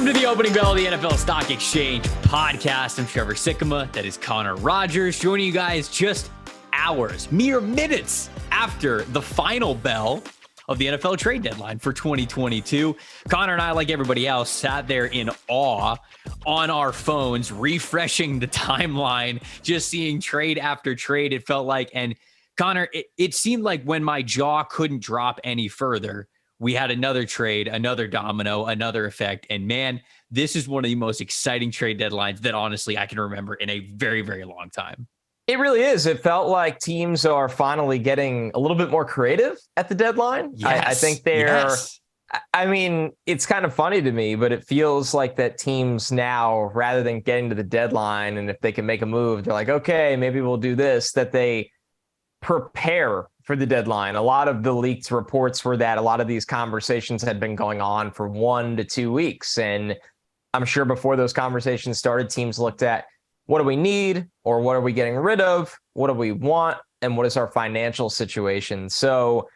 Welcome to the opening bell of the NFL Stock Exchange podcast. I'm Trevor Sikkema. That is Connor Rogers, joining you guys just hours, mere minutes after the final bell of the NFL trade deadline for 2022. Connor and I, like everybody else, sat there in awe on our phones, refreshing the timeline, just seeing trade after trade, it felt like. And Connor, it seemed like when my jaw couldn't drop any further, we had another trade, another domino, another effect. And man, this is one of the most exciting trade deadlines that honestly I can remember in a very, very long time. It really is. It felt like teams are finally getting a little bit more creative at the deadline. Yes, I think I mean, it's kind of funny to me, but it feels like that teams now, rather than getting to the deadline, and if they can make a move, they're like, okay, maybe we'll do this, that they prepare for the deadline. A lot of the leaked reports were that a lot of these conversations had been going on for 1 to 2 weeks. And I'm sure before those conversations started, teams looked at, what do we need, or what are we getting rid of? What do we want? And what is our financial situation? So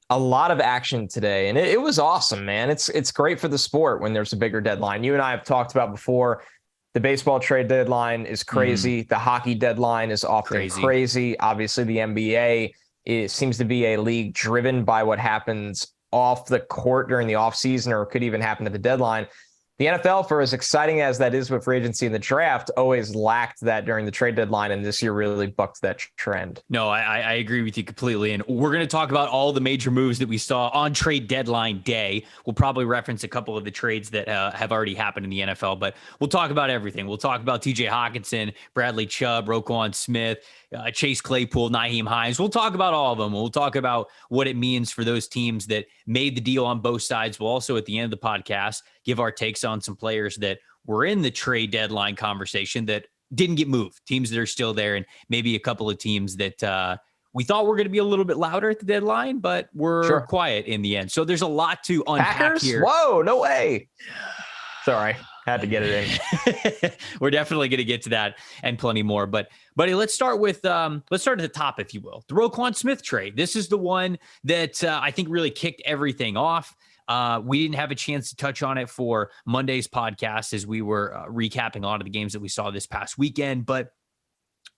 a lot of action today, and it was awesome, man. It's great for the sport when there's a bigger deadline. You and I have talked about before, the baseball trade deadline is crazy. The hockey deadline is often crazy. Obviously, the NBA seems to be a league driven by what happens off the court during the offseason, or could even happen at the deadline. The NFL, for as exciting as that is with free agency and the draft, always lacked that during the trade deadline, and this year really bucked that trend. No, I agree with you completely. And we're going to talk about all the major moves that we saw on trade deadline day. We'll probably reference a couple of the trades that have already happened in the NFL, but we'll talk about everything. We'll talk about TJ Hockenson, Bradley Chubb, Roquan Smith, Chase Claypool, Nyheim Hines. We'll talk about all of them. We'll talk about what it means for those teams that made the deal on both sides. We'll also, at the end of the podcast, give our takes on some players that were in the trade deadline conversation that didn't get moved, teams that are still there, and maybe a couple of teams that we thought were going to be a little bit louder at the deadline, but were quiet in the end. So there's a lot to unpack Packers? here. Whoa, no way. Sorry, had to get it in. We're definitely going to get to that and plenty more. But buddy, let's start at the top, if you will. The Roquan Smith trade. This is the one that I think really kicked everything off. We didn't have a chance to touch on it for Monday's podcast as we were recapping a lot of the games that we saw this past weekend. But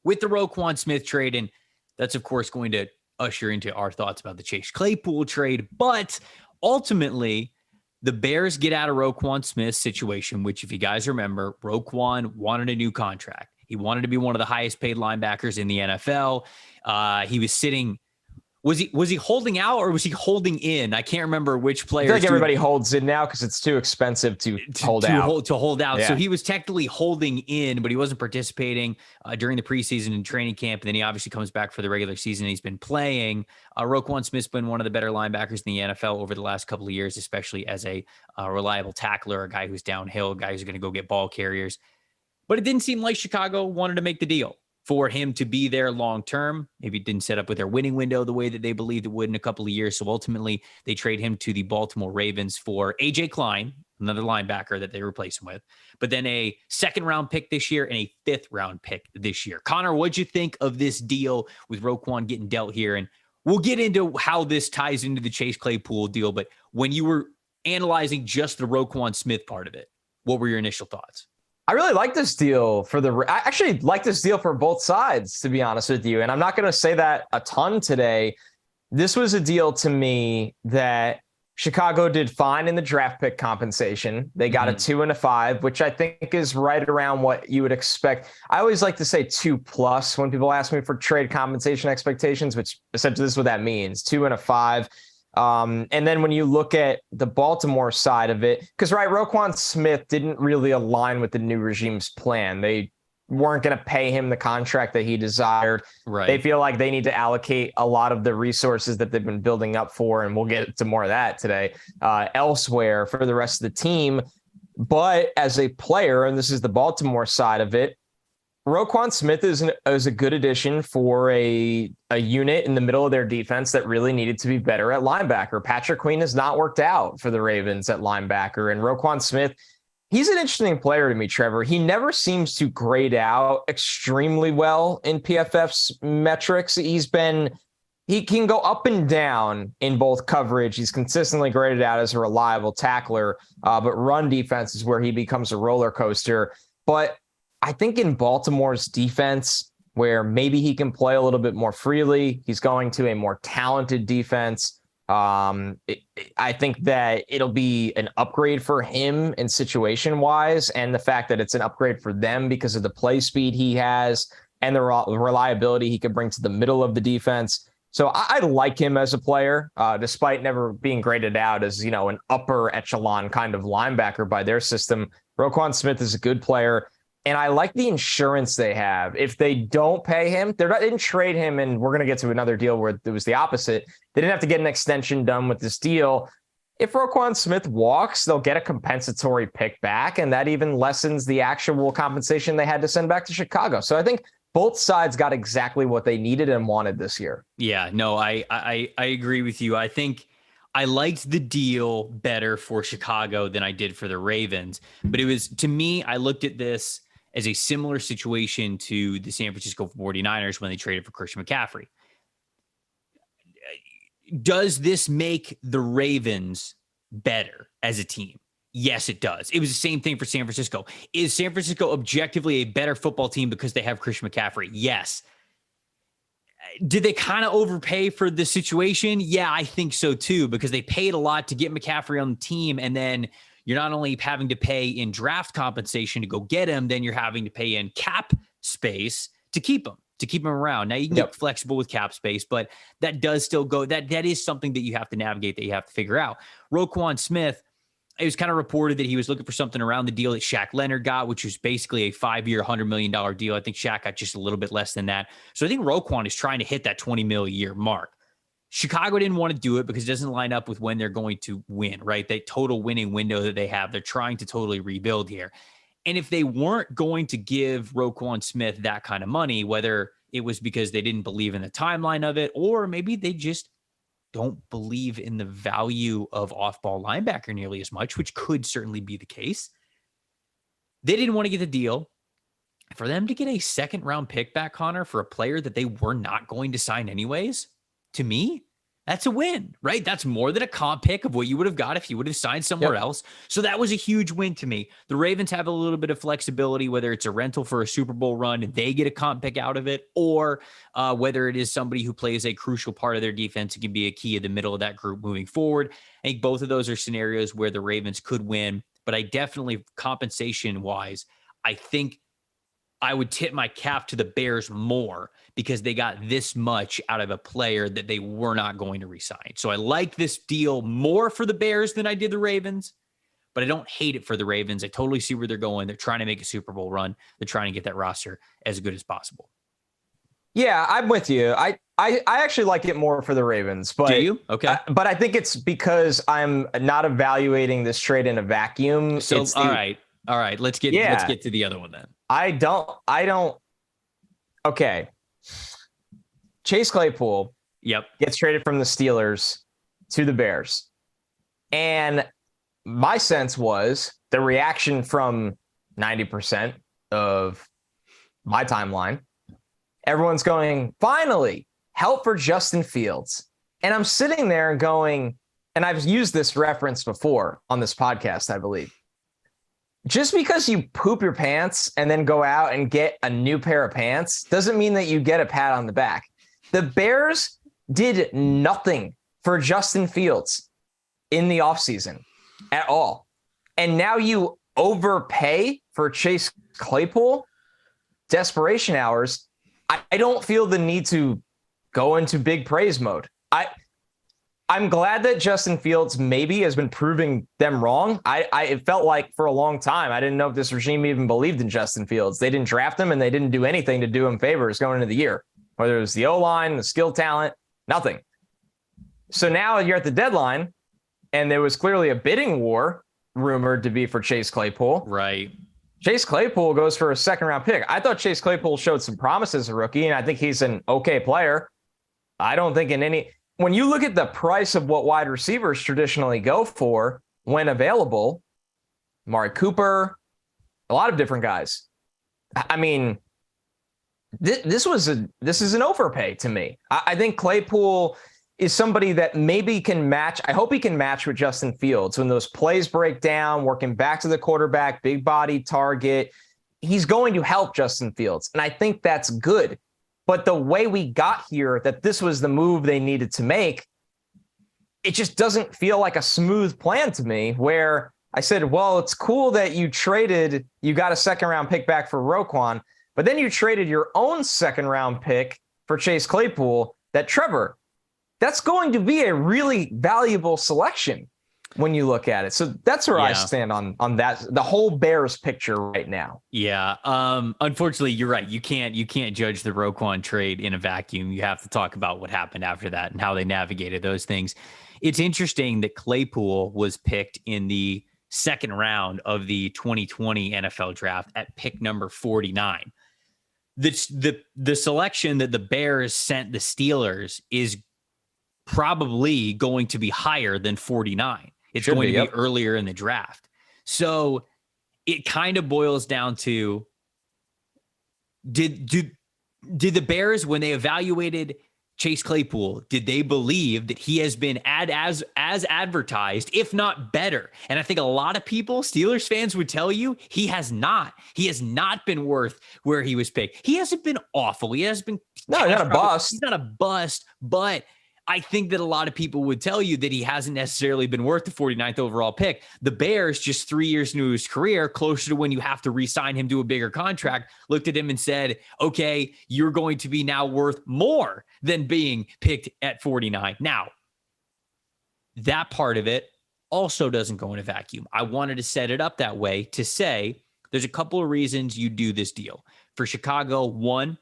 with the Roquan Smith trade, and that's, of course, going to usher into our thoughts about the Chase Claypool trade. But ultimately, the Bears get out of Roquan Smith's situation, which, if you guys remember, Roquan wanted a new contract. He wanted to be one of the highest paid linebackers in the NFL. He was sitting. Was he holding out, or was he holding in? I can't remember which player. I feel like everybody holds in now because it's too expensive to hold out. Yeah. So he was technically holding in, but he wasn't participating during the preseason and training camp. And then he obviously comes back for the regular season. And he's been playing. Roquan Smith's been one of the better linebackers in the NFL over the last couple of years, especially as a reliable tackler, a guy who's downhill, a guy who's going to go get ball carriers. But it didn't seem like Chicago wanted to make the deal for him to be there long term. Maybe it didn't set up with their winning window the way that they believed it would in a couple of years. So ultimately, they trade him to the Baltimore Ravens for A.J. Klein, another linebacker that they replace him with, but then a second-round pick this year and a fifth-round pick this year. Connor, what'd you think of this deal with Roquan getting dealt here? And we'll get into how this ties into the Chase Claypool deal, but when you were analyzing just the Roquan Smith part of it, what were your initial thoughts? I really like this deal I actually like this deal for both sides, to be honest with you. And I'm not going to say that a ton today. This was a deal to me that Chicago did fine in the draft pick compensation. They got a 2 and a 5, which I think is right around what you would expect. I always like to say 2+ when people ask me for trade compensation expectations, which essentially this is what that means, 2 and a 5. And then when you look at the Baltimore side of it, because Roquan Smith didn't really align with the new regime's plan. They weren't going to pay him the contract that he desired. Right. They feel like they need to allocate a lot of the resources that they've been building up for, and we'll get to more of that today, elsewhere for the rest of the team. But as a player, and this is the Baltimore side of it, Roquan Smith is a good addition for a unit in the middle of their defense that really needed to be better at linebacker. Patrick Queen has not worked out for the Ravens at linebacker, and Roquan Smith, he's an interesting player to me, Trevor. He never seems to grade out extremely well in PFF's metrics. He's been he can go up and down in both coverage. He's consistently graded out as a reliable tackler, but run defense is where he becomes a roller coaster. But I think in Baltimore's defense, where maybe he can play a little bit more freely, he's going to a more talented defense. I think that it'll be an upgrade for him in situation-wise, and the fact that it's an upgrade for them because of the play speed he has and the reliability he can bring to the middle of the defense. So I like him as a player, despite never being graded out as, an upper echelon kind of linebacker by their system. Roquan Smith is a good player, and I like the insurance they have. If they don't pay him, they didn't trade him, and we're going to get to another deal where it was the opposite. They didn't have to get an extension done with this deal. If Roquan Smith walks, they'll get a compensatory pick back, and that even lessens the actual compensation they had to send back to Chicago. So I think both sides got exactly what they needed and wanted this year. Yeah, no, I agree with you. I think I liked the deal better for Chicago than I did for the Ravens. But it was, to me, I looked at this as a similar situation to the San Francisco 49ers when they traded for Christian McCaffrey. Does this make the Ravens better as a team? Yes, it does. It was the same thing for San Francisco. Is San Francisco objectively a better football team because they have Christian McCaffrey? Yes. Did they kind of overpay for the situation? Yeah, I think so too, because they paid a lot to get McCaffrey on the team. And then you're not only having to pay in draft compensation to go get him, then you're having to pay in cap space to keep him around. Now you can get flexible with cap space, but that does still go, that is something that you have to navigate, that you have to figure out. Roquan Smith, it was kind of reported that he was looking for something around the deal that Shaq Leonard got, which was basically a 5-year, $100 million deal. I think Shaq got just a little bit less than that. So I think Roquan is trying to hit that $20 million a year mark. Chicago didn't want to do it because it doesn't line up with when they're going to win, right? That total winning window that they have, they're trying to totally rebuild here. And if they weren't going to give Roquan Smith that kind of money, whether it was because they didn't believe in the timeline of it, or maybe they just don't believe in the value of off-ball linebacker nearly as much, which could certainly be the case. They didn't want to get the deal. For them to get a second-round pick back, Connor, for a player that they were not going to sign anyways, to me, that's a win, right? That's more than a comp pick of what you would have got if you would have signed somewhere else. So that was a huge win to me. The Ravens have a little bit of flexibility, whether it's a rental for a Super Bowl run and they get a comp pick out of it, or whether it is somebody who plays a crucial part of their defense and can be a key in the middle of that group moving forward. I think both of those are scenarios where the Ravens could win, but I definitely, compensation-wise, I think I would tip my cap to the Bears more because they got this much out of a player that they were not going to re-sign. So I like this deal more for the Bears than I did the Ravens, but I don't hate it for the Ravens. I totally see where they're going. They're trying to make a Super Bowl run. They're trying to get that roster as good as possible. Yeah, I'm with you. I actually like it more for the Ravens. But, do you? Okay. But I think it's because I'm not evaluating this trade in a vacuum. So, all right. Let's get to the other one then. I don't. Okay. Chase Claypool gets traded from the Steelers to the Bears. And my sense was the reaction from 90% of my timeline, everyone's going, finally, help for Justin Fields. And I'm sitting there and going, and I've used this reference before on this podcast, I believe. Just because you poop your pants and then go out and get a new pair of pants doesn't mean that you get a pat on the back. The Bears did nothing for Justin Fields in the offseason at all. And now you overpay for Chase Claypool? Desperation hours. I don't feel the need to go into big praise mode. I'm glad that Justin Fields maybe has been proving them wrong. It felt like for a long time, I didn't know if this regime even believed in Justin Fields. They didn't draft him and they didn't do anything to do him favors going into the year, whether it was the O-line, the skill talent, nothing. So now you're at the deadline and there was clearly a bidding war rumored to be for Chase Claypool. Right. Chase Claypool goes for a second-round pick. I thought Chase Claypool showed some promise as a rookie, and I think he's an okay player. I don't think when you look at the price of what wide receivers traditionally go for when available, Amari Cooper, a lot of different guys. I mean, This is an overpay to me. I think Claypool is somebody that maybe can match. I hope he can match with Justin Fields when those plays break down, working back to the quarterback, big body target. He's going to help Justin Fields, and I think that's good. But the way we got here, that this was the move they needed to make, it just doesn't feel like a smooth plan to me, where I said, well, it's cool that you got a second round pick back for Roquan, but then you traded your own second round pick for Chase Claypool. Trevor, that's going to be a really valuable selection when you look at it. So that's where I stand on that, the whole Bears picture right now. Yeah. Unfortunately, you're right. You can't judge the Roquan trade in a vacuum. You have to talk about what happened after that and how they navigated those things. It's interesting that Claypool was picked in the second round of the 2020 NFL draft at pick number 49. The selection that the Bears sent the Steelers is probably going to be higher than 49. It's going to be earlier in the draft. So it kind of boils down to, did the Bears, when they evaluated Chase Claypool, did they believe that he has been as advertised, if not better? And I think a lot of people, Steelers fans, would tell you he has not. He has not been worth where he was picked. He hasn't been awful. He hasn't been not a bust. He's not a bust, but I think that a lot of people would tell you that he hasn't necessarily been worth the 49th overall pick. The Bears, just 3 years into his career, closer to when you have to re-sign him to a bigger contract, looked at him and said, okay, you're going to be now worth more than being picked at 49. Now, that part of it also doesn't go in a vacuum. I wanted to set it up that way to say there's a couple of reasons you do this deal. For Chicago, one,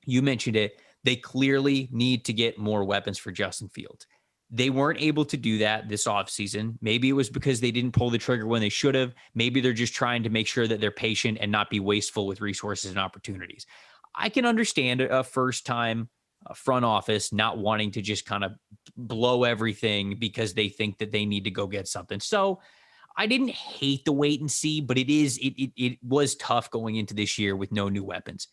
you mentioned it, they clearly need to get more weapons for Justin Fields. They weren't able to do that this offseason. Maybe it was because they didn't pull the trigger when they should have. Maybe they're just trying to make sure that they're patient and not be wasteful with resources and opportunities. I can understand a first-time front office not wanting to just kind of blow everything because they think that they need to go get something. So I didn't hate the wait and see, but it was tough going into this year with no new weapons.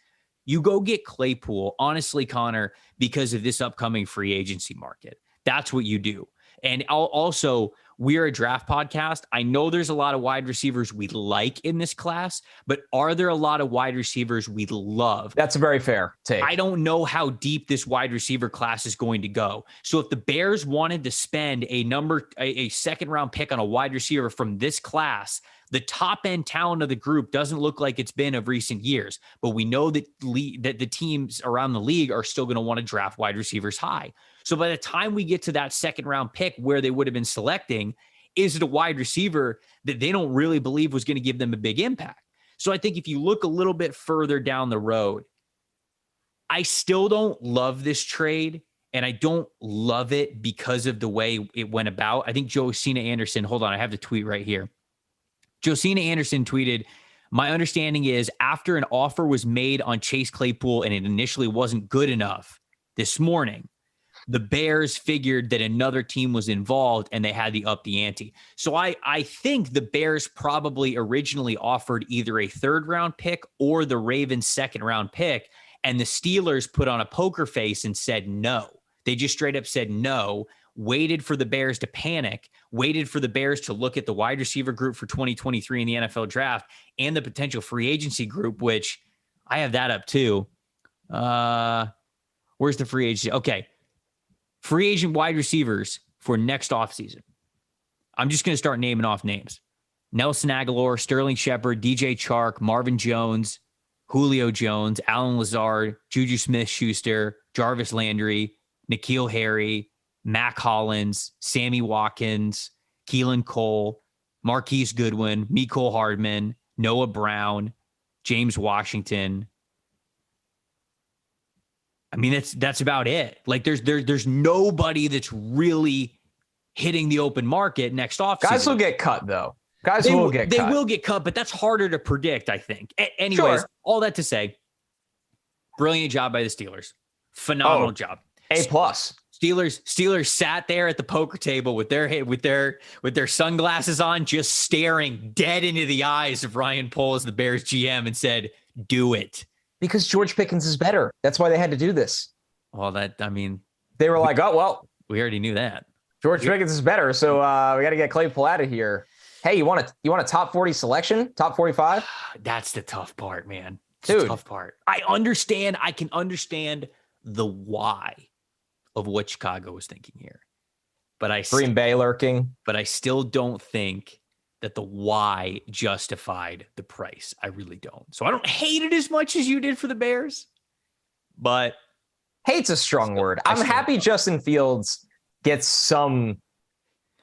You go get Claypool, honestly, Connor, because of this upcoming free agency market. That's what you do. And also, we're a draft podcast. I know there's a lot of wide receivers we like in this class, but are there a lot of wide receivers we love? That's a very fair take. I don't know how deep this wide receiver class is going to go. So if the Bears wanted to spend a second round pick on a wide receiver from this class, the top end talent of the group doesn't look like it's been of recent years, but we know that the teams around the league are still going to want to draft wide receivers high. So by the time we get to that second round pick where they would have been selecting, is it a wide receiver that they don't really believe was going to give them a big impact? So I think if you look a little bit further down the road, I still don't love this trade. And I don't love it because of the way it went about. I think Josina Anderson, hold on, I have the tweet right here. Josina Anderson tweeted, my understanding is after an offer was made on Chase Claypool and it initially wasn't good enough this morning, the Bears figured that another team was involved and they had to up the ante. So I think the Bears probably originally offered either a third round pick or the Ravens second round pick. And the Steelers put on a poker face and said no. They just straight up said no, waited for the Bears to panic, waited for the Bears to look at the wide receiver group for 2023 in the NFL draft and the potential free agency group, which I have that up too. Where's the free agency? Okay. Free agent wide receivers for next offseason. I'm just going to start naming off names. Nelson Aguilar, Sterling Shepard, DJ Chark, Marvin Jones, Julio Jones, Alan Lazard, Juju Smith-Schuster, Jarvis Landry, N'Keal Harry, Mac Hollins, Sammy Watkins, Keelan Cole, Marquise Goodwin, Mecole Hardman, Noah Brown, James Washington. I mean, that's about it. Like there's nobody that's really hitting the open market next offseason. Guys will get cut though. They will get cut, but that's harder to predict, I think. Anyways, all that to say, brilliant job by the Steelers. Phenomenal job. A+. Steelers sat there at the poker table with their sunglasses on, just staring dead into the eyes of Ryan Poles, the Bears GM, and said, "Do it. Because George Pickens is better. That's why they had to do this. Well, they were like, oh, well, we already knew that. George Pickens is better. So we got to get Claypool out of here. Hey, you want a top 40 selection? Top 45? That's the tough part, man. Dude. The tough part. I can understand the why of what Chicago was thinking here. But Green Bay lurking. But I still don't think that the why justified the price. I really don't. So I don't hate it as much as you did for the Bears. But hate's a strong word. I'm happy Justin Fields gets some.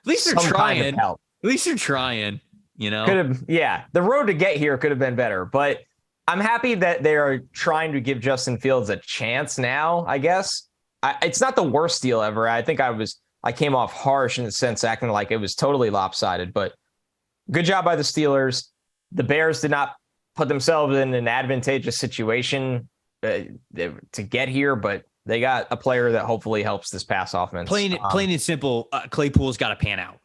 At least they're trying. Kind of help. At least they're trying. You know. The road to get here could have been better, but I'm happy that they are trying to give Justin Fields a chance now. I guess it's not the worst deal ever. I think I came off harsh in the sense acting like it was totally lopsided, but good job by the Steelers. The Bears did not put themselves in an advantageous situation to get here, but they got a player that hopefully helps this pass offense. Plain and simple, Claypool's got to pan out.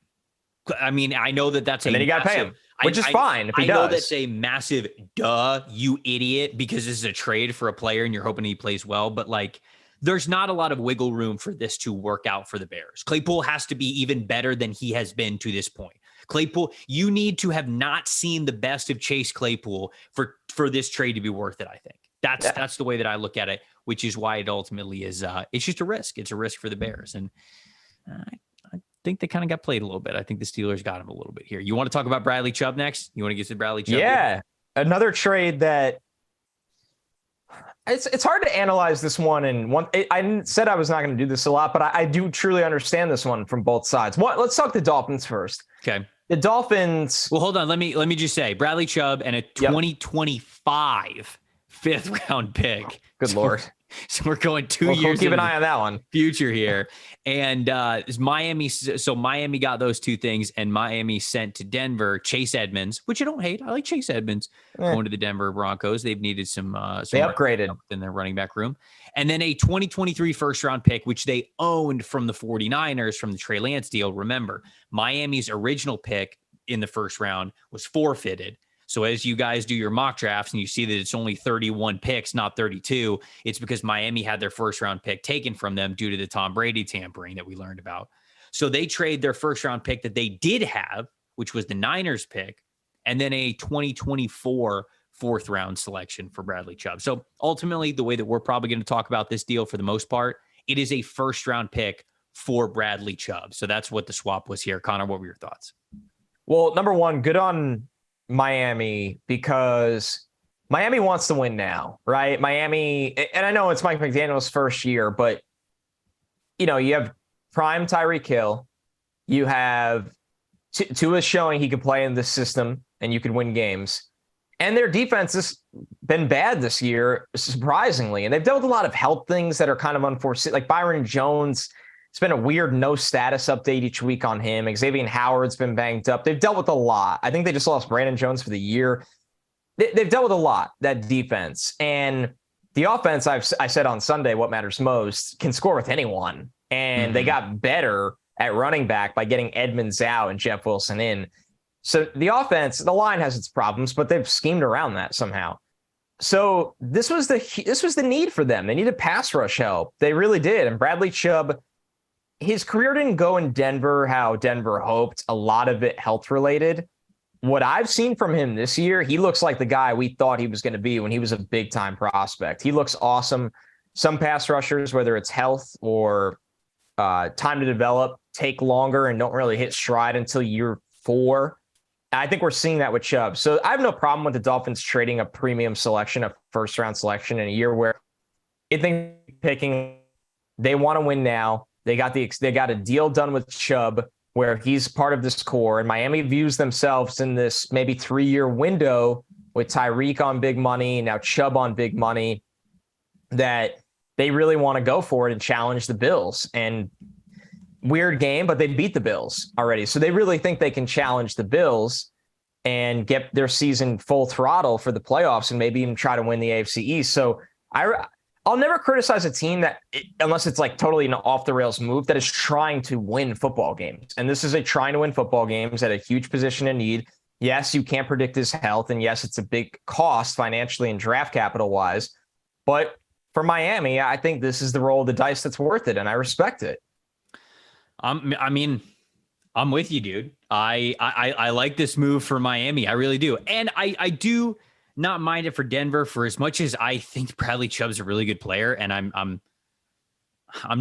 I mean, I know that's and then you got to pay him, which is fine if he does. I know that's a massive duh, you idiot, because this is a trade for a player and you're hoping he plays well, but there's not a lot of wiggle room for this to work out for the Bears. Claypool has to be even better than he has been to this point. Claypool, you need to have not seen the best of Chase Claypool for this trade to be worth it, I think. That's the way that I look at it, which is why it ultimately is it's just a risk. It's a risk for the Bears. And I think they kind of got played a little bit. I think the Steelers got him a little bit here. You want to talk about Bradley Chubb next? You want to get to Bradley Chubb? Yeah. Here? Another trade that it's hard to analyze this one. I said I was not going to do this a lot, but I do truly understand this one from both sides. Let's talk the Dolphins first. Okay. The Dolphins. Well, hold on. Let me just say Bradley Chubb and a 2025 fifth round pick. Good Lord. So we're going 2 years. We'll keep an eye on that one. Future here. And Miami. So Miami got those two things, and Miami sent to Denver Chase Edmonds, which I don't hate. I like Chase Edmonds going to the Denver Broncos. They've needed some they upgraded in their running back room. And then a 2023 first round pick, which they owned from the 49ers from the Trey Lance deal. Remember, Miami's original pick in the first round was forfeited. So as you guys do your mock drafts and you see that it's only 31 picks, not 32, it's because Miami had their first round pick taken from them due to the Tom Brady tampering that we learned about. So they trade their first round pick that they did have, which was the Niners pick, and then a 2024 fourth round selection for Bradley Chubb. So ultimately, the way that we're probably going to talk about this deal for the most part, it is a first round pick for Bradley Chubb. So that's what the swap was here. Connor, what were your thoughts? Well, number one, good on Miami, because Miami wants to win now, right? Miami, and I know it's Mike McDaniel's first year, but you have prime Tyreek Hill, you have Tua showing he could play in this system and you could win games, and their defense has been bad this year, surprisingly, and they've dealt with a lot of health things that are kind of unforeseen, like Byron Jones. It's been a weird no status update each week on him. Xavier Howard's been banged up. They've dealt with a lot. I think they just lost Brandon Jones for the year. They've dealt with a lot, that defense. And the offense, I said on Sunday, what matters most, can score with anyone. And they got better at running back by getting Edmonds out and Jeff Wilson in. So the offense, the line has its problems, but they've schemed around that somehow. So this was the need for them. They needed pass rush help. They really did. And Bradley Chubb, his career didn't go in Denver how Denver hoped. A lot of it health related. What I've seen from him this year, he looks like the guy we thought he was going to be when he was a big time prospect. He looks awesome. Some pass rushers, whether it's health or time to develop, take longer and don't really hit stride until year 4. I think we're seeing that with Chubb. So I have no problem with the Dolphins trading a premium selection, a first round selection in a year where they want to win now. They got a deal done with Chubb where he's part of this core, and Miami views themselves in this maybe 3-year window with Tyreek on big money, now Chubb on big money, that they really want to go for it and challenge the Bills. And weird game, but they beat the Bills already. So they really think they can challenge the Bills and get their season full throttle for the playoffs and maybe even try to win the AFC East. So I'll never criticize a team that, unless it's like totally an off the rails move, that is trying to win football games. And this is a trying to win football games at a huge position in need. Yes, you can't predict his health. And yes, it's a big cost financially and draft capital wise. But for Miami, I think this is the roll of the dice that's worth it, and I respect it. I mean, I'm with you, dude. I like this move for Miami. I really do. And I do not mind it for Denver for as much as I think Bradley Chubb's a really good player. And I'm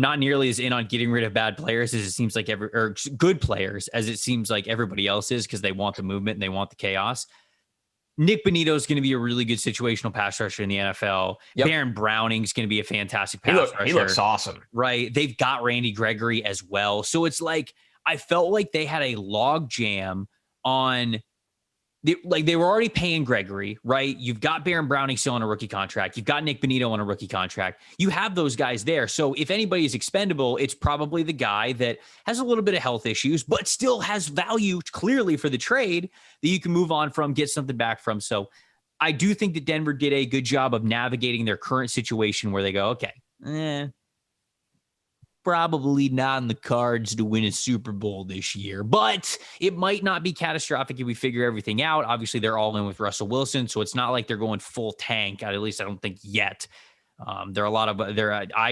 not nearly as in on getting rid of bad players as it seems like or good players as it seems like everybody else is, because they want the movement and they want the chaos. Nick Bonito is going to be a really good situational pass rusher in the NFL. Yep. Baron Browning is going to be a pass rusher. He looks awesome. Right. They've got Randy Gregory as well. So it's like, I felt like they had a log jam on they were already paying Gregory, right? You've got Baron Browning still on a rookie contract. You've got Nick Bonito on a rookie contract. You have those guys there. So if anybody is expendable, it's probably the guy that has a little bit of health issues, but still has value clearly for the trade that you can move on from, get something back from. So I do think that Denver did a good job of navigating their current situation where they go, okay, probably not in the cards to win a Super Bowl this year, but it might not be catastrophic if we figure everything out. Obviously, they're all in with Russell Wilson, so it's not like they're going full tank. At least I don't think yet. I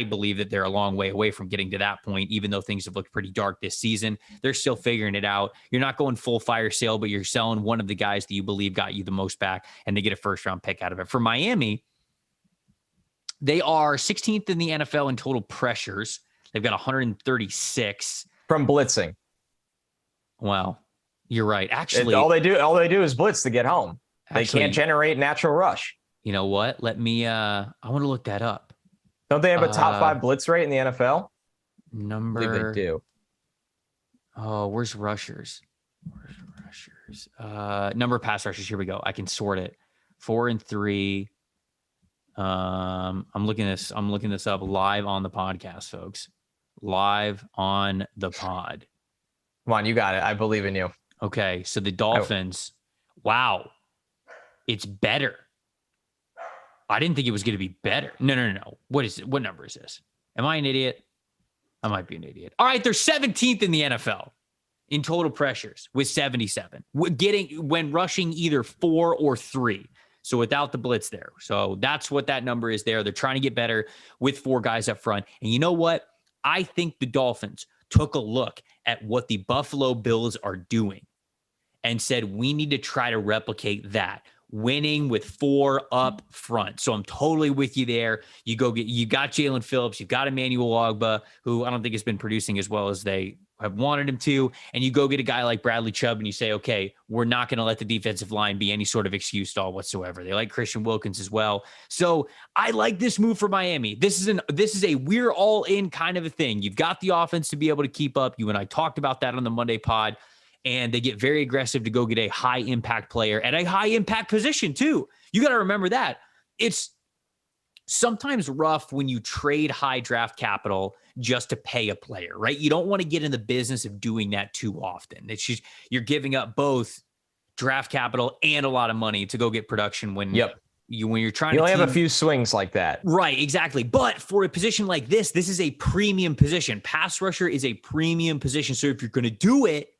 believe that they're a long way away from getting to that point, even though things have looked pretty dark this season. They're still figuring it out. You're not going full fire sale, but you're selling one of the guys that you believe got you the most back, and they get a first-round pick out of it. For Miami, they are 16th in the NFL in total pressures. They've got 136 from blitzing. Well, you're right. Actually, all they do is blitz to get home. They can't generate natural rush. You know what? Let me. I want to look that up. Don't they have a top 5 blitz rate in the NFL? Number. I believe they do. Oh, where's rushers? Number of pass rushers. Here we go. I can sort it. 4 and 3. I'm looking this up live on the podcast, folks. Live on the pod. Come on, you got it. I believe in you. Okay, so the Dolphins, wow, it's better. I didn't think it was going to be better. No. What is it? What number is this? Am I an idiot? I might be an idiot. All right, they're 17th in the NFL in total pressures with 77. When rushing either 4 or 3. So without the blitz there. So that's what that number is there. They're trying to get better with 4 guys up front. And you know what? I think the Dolphins took a look at what the Buffalo Bills are doing and said, we need to try to replicate that, winning with 4 up front. So I'm totally with you there. You got Jalen Phillips, you've got Emmanuel Ogbah, who I don't think has been producing as well as they have wanted him to, and you go get a guy like Bradley Chubb and you say, okay, we're not going to let the defensive line be any sort of excuse at all whatsoever. They like Christian Wilkins as well. So I like this move for Miami. This is a we're all in kind of a thing. You've got the offense to be able to keep up. You and I talked about that on the Monday pod, and they get very aggressive to go get a high impact player at a high impact position too. You got to remember that. It's sometimes rough when you trade high draft capital just to pay a player, right? You don't want to get in the business of doing that too often. It's just, you're giving up both draft capital and a lot of money to go get production when you're trying you only have a few swings like that. Right, exactly. But for a position like this is a premium position. Pass rusher is a premium position. So if you're going to do it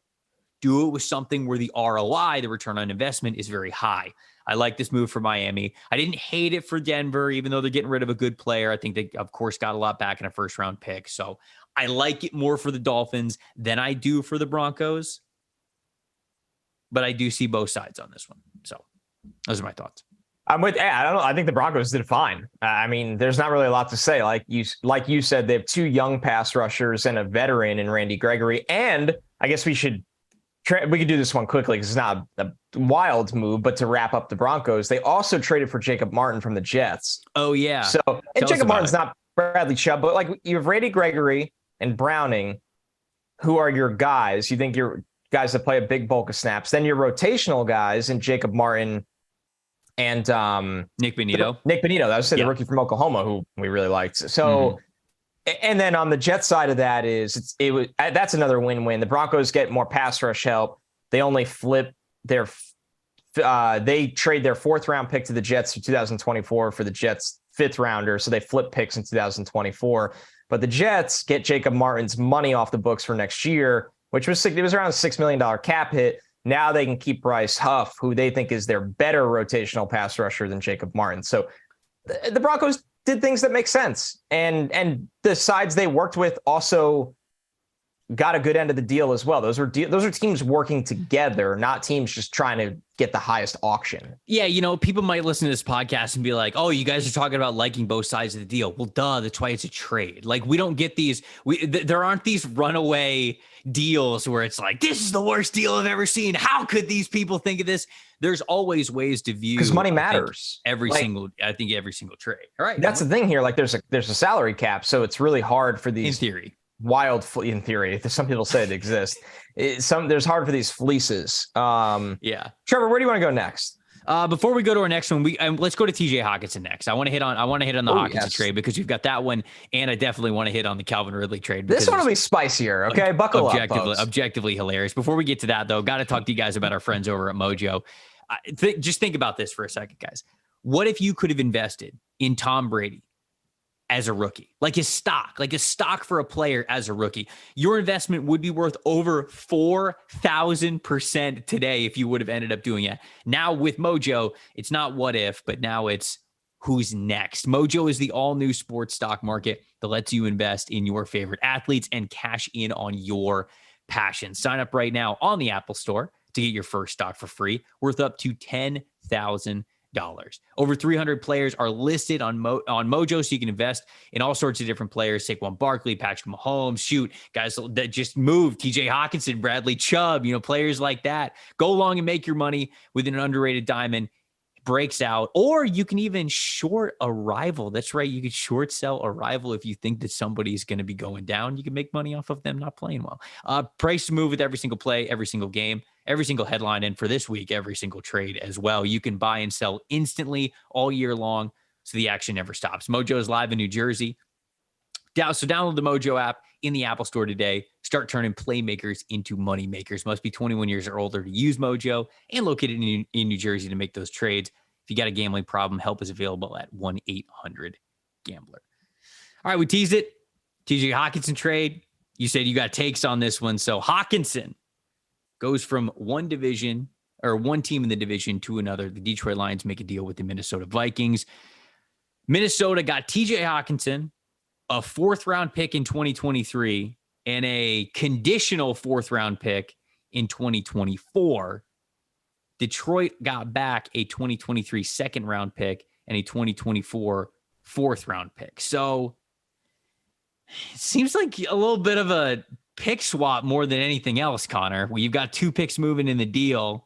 with something where the ROI, the return on investment, is very high. I like this move for Miami. I didn't hate it for Denver, even though they're getting rid of a good player. I think they, of course, got a lot back in a first-round pick. So I like it more for the Dolphins than I do for the Broncos. But I do see both sides on this one. So those are my thoughts. I'm with Ed. I think the Broncos did fine. I mean, there's not really a lot to say. Like you said, they have 2 young pass rushers and a veteran in Randy Gregory. And I guess we could do this one quickly because it's not a wild move, but to wrap up the Broncos, they also traded for Jacob Martin from the Jets. Oh, yeah. So, and Jacob Martin's not Bradley Chubb, but like you have Randy Gregory and Browning, who are your guys. You think you're guys that play a big bulk of snaps. Then your rotational guys and Jacob Martin and Nick Bonito. That was the rookie from Oklahoma, who we really liked. So, and then on the Jets side of that that's another win-win. The Broncos get more pass rush help. They only flip they trade their 4th round pick to the Jets for 2024 for the Jets 5th rounder. So they flip picks in 2024, but the Jets get Jacob Martin's money off the books for next year, which was around a $6 million cap hit. Now they can keep Bryce Huff, who they think is their better rotational pass rusher than Jacob Martin. So the Broncos did things that make sense. And the sides they worked with also got a good end of the deal as well. Those are teams working together, not teams just trying to get the highest auction. Yeah, people might listen to this podcast and be like, "Oh, you guys are talking about liking both sides of the deal." Well, duh, that's why it's a trade. Like, we don't get these. There aren't these runaway deals where it's like, "This is the worst deal I've ever seen. How could these people think of this?" There's always ways to view, because money matters. Every single trade. All right, that's the thing here. Like, there's a salary cap, so it's really hard for these. In theory. In theory, some people say it exists. There's hard for these fleeces. Yeah. Trevor, where do you want to go next? Before we go to our next one, let's go to TJ Hockenson next. I want to hit on the Hockenson trade because you've got that one, and I definitely want to hit on the Calvin Ridley trade. This one will be spicier. Okay, buckle up, folks. Objectively hilarious. Before we get to that, though, got to talk to you guys about our friends over at Mojo. Just think about this for a second, guys. What if you could have invested in Tom Brady as a rookie, like a stock for a player as a rookie? Your investment would be worth over 4,000% today if you would have ended up doing it. Now with Mojo, it's not what if, but now it's who's next. Mojo is the all-new sports stock market that lets you invest in your favorite athletes and cash in on your passion. Sign up right now on the Apple Store to get your first stock for free, worth up to $10,000. Over 300 players are listed on Mojo, so you can invest in all sorts of different players. Saquon Barkley, Patrick Mahomes, guys that just moved, TJ Hockenson, Bradley Chubb, players like that. Go along and make your money with an underrated diamond. Breaks out, or you can even short a rival. That's right. You could short sell a rival if you think that somebody's going to be going down. You can make money off of them not playing well. Price to move with every single play, every single game, every single headline, and for this week, every single trade as well. You can buy and sell instantly all year long, so the action never stops. Mojo is live in New Jersey. So download the Mojo app in the Apple Store today. Start turning playmakers into money makers. Must be 21 years or older to use Mojo and located in New Jersey to make those trades. If you got a gambling problem, help is available at 1-800-GAMBLER. All right, we teased it. TJ Hockenson trade. You said you got takes on this one. So Hockenson goes from one team in the division to another. The Detroit Lions make a deal with the Minnesota Vikings. Minnesota got TJ Hockenson, a 4th-round pick in 2023, and a conditional 4th-round pick in 2024. Detroit got back a 2023 2nd-round pick and a 2024 4th-round pick. So it seems like a little bit of a pick swap more than anything else, Connor. Well, you've got 2 picks moving in the deal.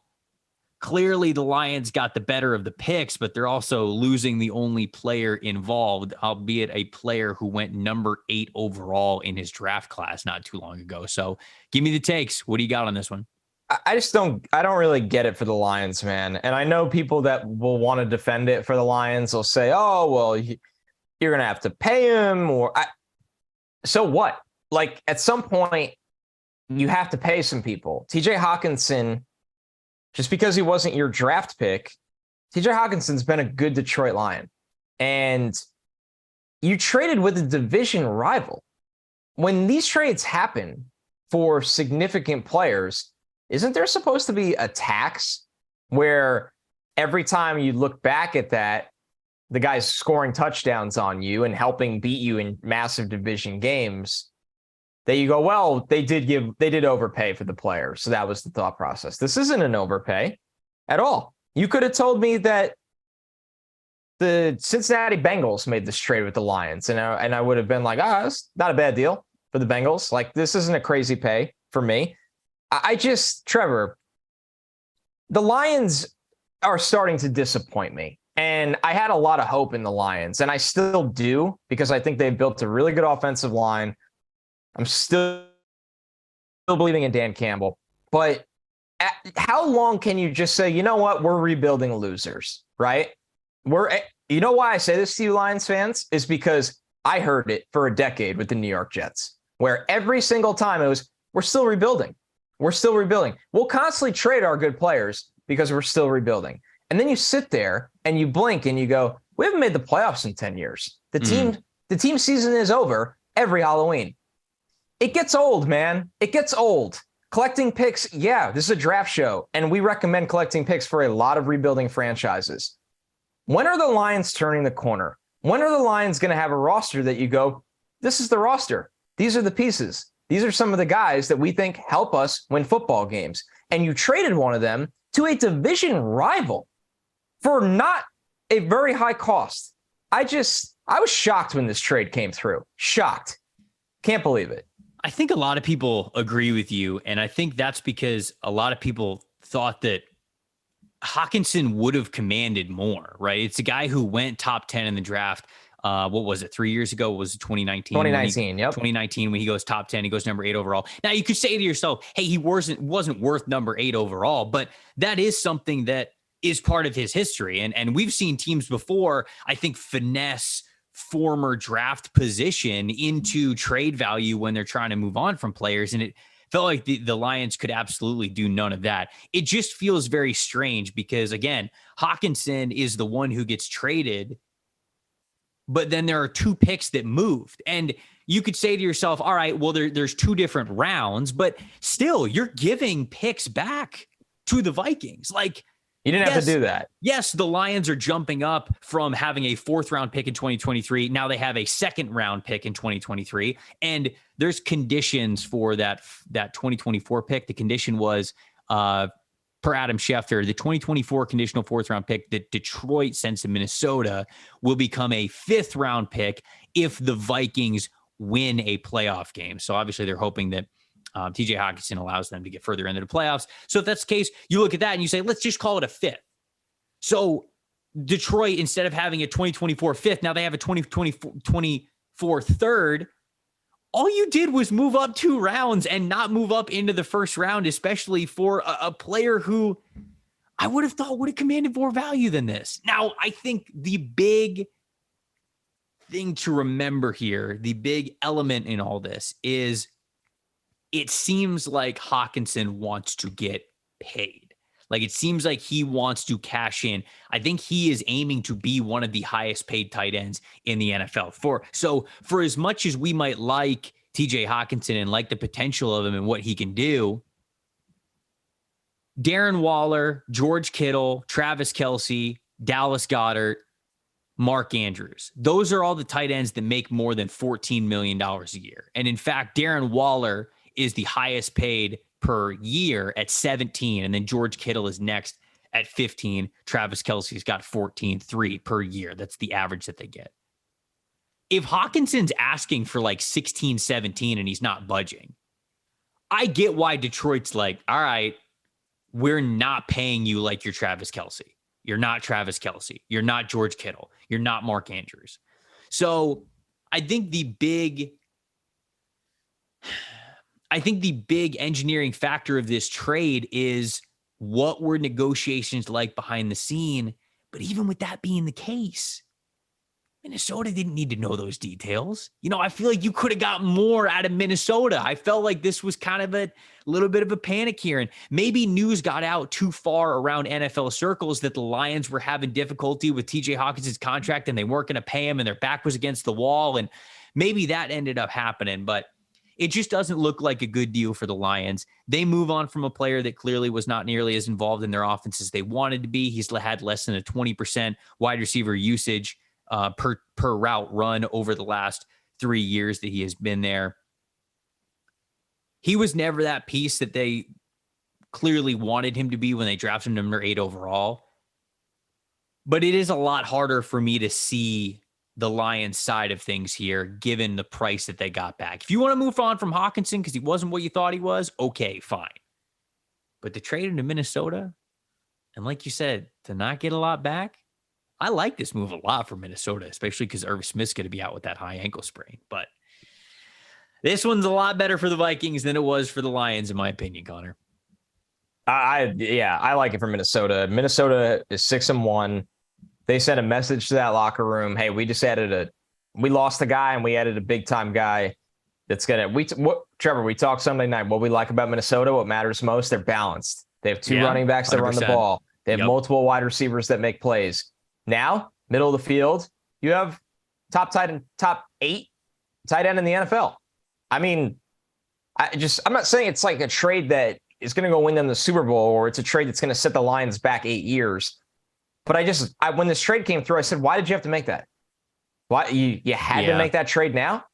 Clearly, the Lions got the better of the picks, but they're also losing the only player involved, albeit a player who went number 8 overall in his draft class not too long ago. So give me the takes. What do you got on this one? I don't really get it for the Lions, man. And I know people that will want to defend it for the Lions will say, oh, well, you're going to have to pay him so what? Like, at some point, you have to pay some people. TJ Hockenson, just because he wasn't your draft pick, TJ Hawkinson's been a good Detroit Lion. And you traded with a division rival. When these trades happen for significant players, isn't there supposed to be a tax where every time you look back at that, the guy's scoring touchdowns on you and helping beat you in massive division games, that you go, well, they did overpay for the player. So that was the thought process. This isn't an overpay at all. You could have told me that the Cincinnati Bengals made this trade with the Lions, and I would have been like, it's not a bad deal for the Bengals. Like, this isn't a crazy pay for me. Trevor, the Lions are starting to disappoint me. And I had a lot of hope in the Lions, and I still do, because I think they've built a really good offensive line. I'm still believing in Dan Campbell. But how long can you just say, you know what, we're rebuilding losers, right? You know why I say this to you, Lions fans, is because I heard it for a decade with the New York Jets, where every single time it was, we're still rebuilding. We're still rebuilding. We'll constantly trade our good players because we're still rebuilding. And then you sit there and you blink and you go, we haven't made the playoffs in 10 years. The team season is over every Halloween. It gets old, man. It gets old. Collecting picks, this is a draft show, and we recommend collecting picks for a lot of rebuilding franchises. When are the Lions turning the corner? When are the Lions going to have a roster that you go, this is the roster. These are the pieces. These are some of the guys that we think help us win football games. And you traded one of them to a division rival for not a very high cost. I was shocked when this trade came through. Shocked. Can't believe it. I think a lot of people agree with you. And I think that's because a lot of people thought that Hockenson would have commanded more, right? It's a guy who went top 10 in the draft. What was it? 3 years ago? Was it 2019? 2019, yep. 2019, when he goes top 10, he goes number 8 overall. Now you could say to yourself, hey, he wasn't worth number 8 overall, but that is something that is part of his history. And we've seen teams before, I think, finesse former draft position into trade value when they're trying to move on from players. And it felt like the Lions could absolutely do none of that. It just feels very strange because, again, Hockenson is the one who gets traded, but then there are 2 picks that moved. And you could say to yourself, all right, well, there's 2 different rounds, but still you're giving picks back to the Vikings. Like, you didn't have to do that. Yes, the Lions are jumping up from having a 4th round pick in 2023. Now they have a 2nd round pick in 2023. And there's conditions for that 2024 pick. The condition was, per Adam Schefter, the 2024 conditional 4th round pick that Detroit sends to Minnesota will become a 5th round pick if the Vikings win a playoff game. So obviously they're hoping that TJ Hockenson allows them to get further into the playoffs. So if that's the case, you look at that and you say, let's just call it a 5th. So Detroit, instead of having a 2024 5th, now they have a 2024 3rd. All you did was move up 2 rounds and not move up into the 1st round, especially for a player who I would have thought would have commanded more value than this. Now, I think the big thing to remember here, the big element in all this is it seems like Hockenson wants to get paid. Like, it seems like he wants to cash in. I think he is aiming to be one of the highest paid tight ends in the NFL. So for as much as we might like TJ Hockenson and like the potential of him and what he can do, Darren Waller, George Kittle, Travis Kelce, Dallas Goedert, Mark Andrews, those are all the tight ends that make more than $14 million a year. And in fact, Darren Waller is the highest paid per year at 17. And then George Kittle is next at 15. Travis Kelce's got 14.3 per year. That's the average that they get. If Hawkinson's asking for like 16, 17, and he's not budging, I get why Detroit's like, all right, we're not paying you like you're Travis Kelce. You're not Travis Kelce. You're not George Kittle. You're not Mark Andrews. So I think the big engineering factor of this trade is what were negotiations like behind the scene. But even with that being the case, Minnesota didn't need to know those details. You know, I feel like you could have got more out of Minnesota. I felt like this was kind of a little bit of a panic here. And maybe news got out too far around NFL circles that the Lions were having difficulty with TJ Hawkinson's contract and they weren't going to pay him and their back was against the wall. And maybe that ended up happening. But it just doesn't look like a good deal for the Lions. They move on from a player that clearly was not nearly as involved in their offense as they wanted to be. He's had less than a 20% wide receiver usage per route run over the last 3 years that he has been there. He was never that piece that they clearly wanted him to be when they drafted him number 8 overall. But it is a lot harder for me to see the Lions side of things here, given the price that they got back. If you want to move on from Hockenson because he wasn't what you thought he was, okay, fine. But to trade him to Minnesota, and like you said, to not get a lot back, I like this move a lot for Minnesota, especially because Irv Smith's going to be out with that high ankle sprain. But this one's a lot better for the Vikings than it was for the Lions, in my opinion, Connor. I like it for Minnesota. Minnesota is 6-1. They sent a message to that locker room. Hey, we lost a guy and we added a big time guy that's Trevor, we talked Sunday night. What we like about Minnesota, what matters most, they're balanced. They have 2 running backs that 100%. Run the ball. They have multiple wide receivers that make plays. Now, middle of the field, you have top 8 tight end in the NFL. I mean, I'm not saying it's like a trade that is going to go win them the Super Bowl or it's a trade that's going to set the Lions back 8 years. But when this trade came through, I said, why did you have to make that? Why you had to make that trade now?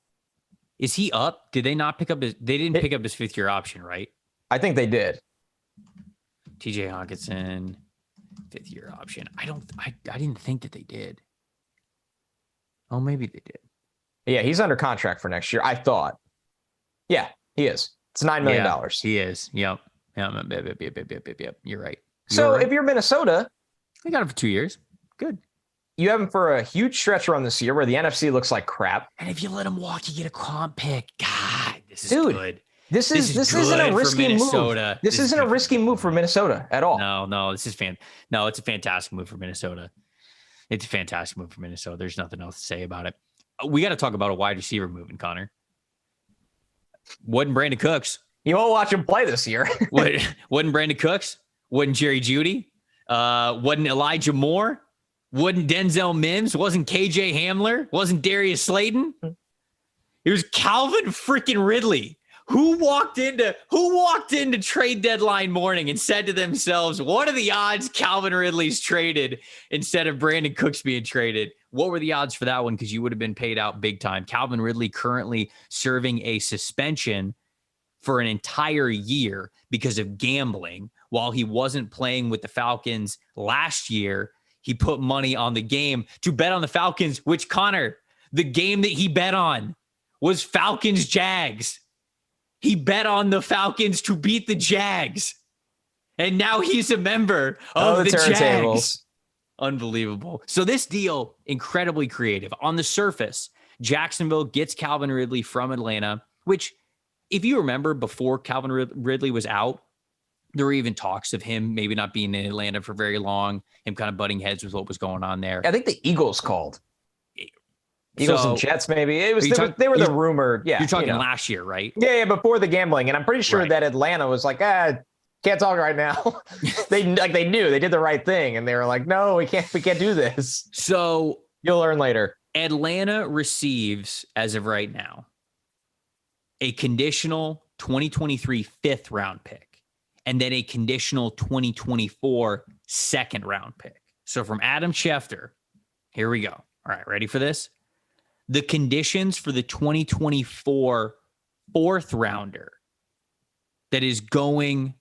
Is he up? Did they not pick up his? They didn't pick up his 5th-year option, right? I think they did. TJ Hockenson, 5th-year option. I didn't think that they did. Oh, maybe they did. Yeah, he's under contract for next year, I thought. Yeah, he is. It's $9 million. Yeah, he is. Yep. Yep. You're right. If you're Minnesota, they got him for 2 years. Good. You have him for a huge stretch run this year where the NFC looks like crap. And if you let him walk, you get a comp pick. God, this is good. This isn't a risky move. This isn't a risky move for Minnesota at all. No, it's a fantastic move for Minnesota. It's a fantastic move for Minnesota. There's nothing else to say about it. We got to talk about a wide receiver moving, Connor. Wasn't Brandon Cooks. You won't watch him play this year. Wasn't Brandon Cooks. Wasn't Jerry Jeudy. Wasn't Elijah Moore. Wasn't Denzel Mims. Wasn't KJ Hamler. Wasn't Darius Slayton. It was Calvin freaking Ridley. Who walked into trade deadline morning and said to themselves, what are the odds Calvin Ridley's traded instead of Brandon Cooks being traded? What were the odds for that one? Because you would have been paid out big time. Calvin Ridley currently serving a suspension for an entire year because of gambling. While he wasn't playing with the Falcons last year, he put money on the game to bet on the Falcons, which, Connor, the game that he bet on was Falcons-Jags. He bet on the Falcons to beat the Jags. And now he's a member of the Jags. Unbelievable. So this deal, incredibly creative. On the surface, Jacksonville gets Calvin Ridley from Atlanta, which, if you remember, before Calvin Ridley was out, there were even talks of him maybe not being in Atlanta for very long, him kind of butting heads with what was going on there. I think the Eagles called. Eagles and Jets, maybe. It was they were the rumored. Yeah, you're talking last year, right? Yeah, before the gambling, and I'm pretty sure that Atlanta was like, can't talk right now. they knew they did the right thing, and they were like, no, we can't do this. So you'll learn later. Atlanta receives, as of right now, a conditional 2023 5th round pick, and then a conditional 2024 2nd round pick. So from Adam Schefter, here we go. All right, ready for this? The conditions for the 2024 4th rounder that is going,